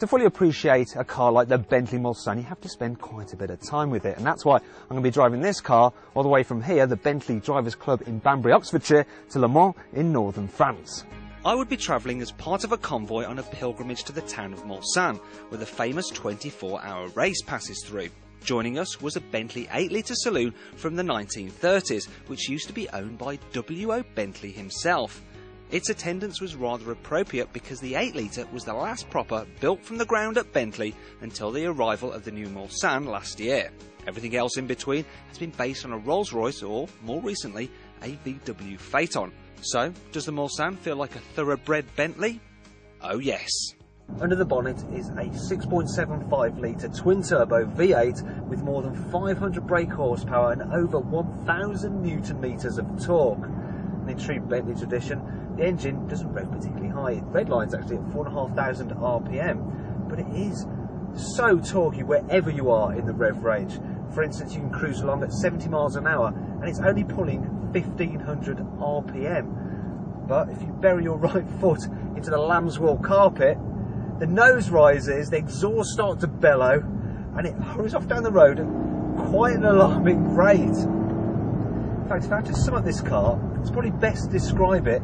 To fully appreciate a car like the Bentley Mulsanne, you have to spend quite a bit of time with it, and that's why I'm going to be driving this car all the way from here, the Bentley Drivers Club in Banbury, Oxfordshire, to Le Mans in northern France. I would be travelling as part of a convoy on a pilgrimage to the town of Mulsanne, where the famous 24-hour race passes through. Joining us was a Bentley 8-litre saloon from the 1930s, which used to be owned by W.O. Bentley himself. Its attendance was rather appropriate because the 8-litre was the last proper built from the ground at Bentley until the arrival of the new Mulsanne last year. Everything else in between has been based on a Rolls-Royce or, more recently, a VW Phaeton. So, does the Mulsanne feel like a thoroughbred Bentley? Oh yes. Under the bonnet is a 6.75-litre twin-turbo V8 with more than 500 brake horsepower and over 1,000 newton-metres of torque. In true Bentley tradition, the engine doesn't rev particularly high. It redlines actually at 4,500 RPM, but it is so torquey wherever you are in the rev range. For instance, you can cruise along at 70 miles an hour and it's only pulling 1,500 RPM. But if you bury your right foot into the lamb's wool carpet, the nose rises, the exhaust starts to bellow, and it hurries off down the road at quite an alarming rate. In fact, if I had to sum up this car, it's probably best to describe it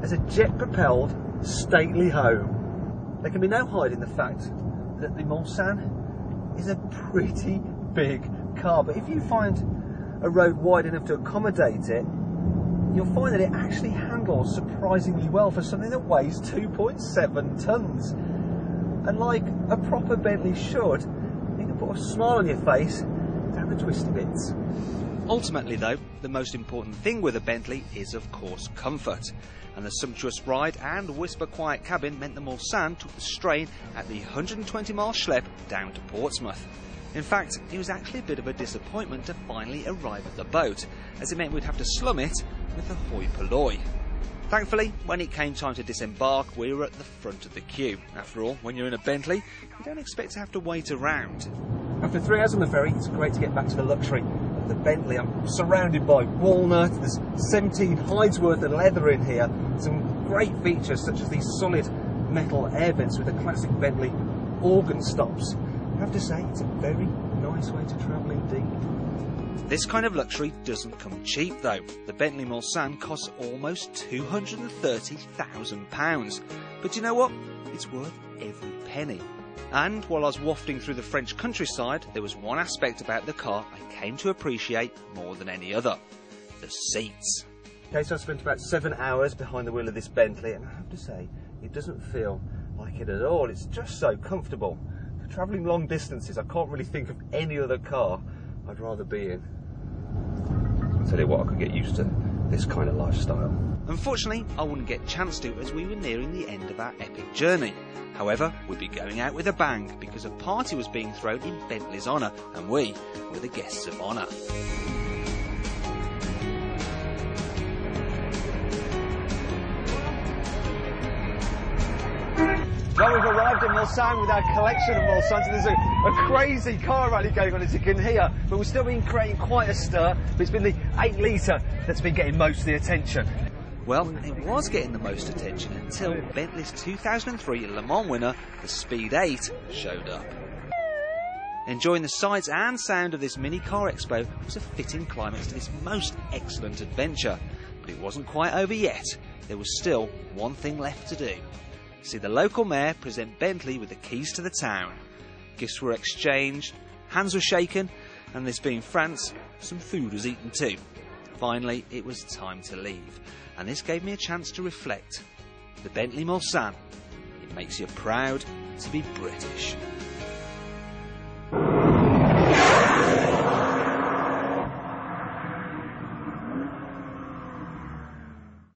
as a jet-propelled, stately home. There can be no hiding the fact that the Mulsanne is a pretty big car, but if you find a road wide enough to accommodate it, you'll find that it actually handles surprisingly well for something that weighs 2.7 tonnes. And like a proper Bentley should, you can put a smile on your face down the twisty bits. Ultimately though, the most important thing with a Bentley is of course comfort, and the sumptuous ride and whisper-quiet cabin meant the Mulsanne took the strain at the 120-mile schlep down to Portsmouth. In fact, it was actually a bit of a disappointment to finally arrive at the boat, as it meant we'd have to slum it with the hoi polloi. Thankfully, when it came time to disembark, we were at the front of the queue. After all, when you're in a Bentley, you don't expect to have to wait around. After 3 hours on the ferry, it's great to get back to the luxury of the Bentley. I'm surrounded by walnut, there's 17 hides worth of leather in here, some great features such as these solid metal air vents with the classic Bentley organ stops. I have to say, it's a very nice way to travel indeed. This kind of luxury doesn't come cheap though. The Bentley Mulsanne costs almost £230,000. But you know what? It's worth every penny. And while I was wafting through the French countryside, there was one aspect about the car I came to appreciate more than any other: the seats. Okay, so I spent about 7 hours behind the wheel of this Bentley, and I have to say, it doesn't feel like it at all. It's just so comfortable. For travelling long distances, I can't really think of any other car I'd rather be in. I'll tell you what, I could get used to this kind of lifestyle. Unfortunately, I wouldn't get a chance to as we were nearing the end of our epic journey. However, we'd be going out with a bang because a party was being thrown in Bentley's honour, and we were the guests of honour. Well, we've arrived in Mulsanne with our collection of Mulsannes. There's a crazy car rally going on, as you can hear, but we've still been creating quite a stir. But it's been the 8-litre that's been getting most of the attention. Well, it was getting the most attention until Bentley's 2003 Le Mans winner, the Speed 8, showed up. Enjoying the sights and sound of this mini car expo was a fitting climax to this most excellent adventure. But it wasn't quite over yet. There was still one thing left to do. See the local mayor present Bentley with the keys to the town. Gifts were exchanged, hands were shaken, and this being France, some food was eaten too. Finally, it was time to leave, and this gave me a chance to reflect. The Bentley Mulsanne, it makes you proud to be British.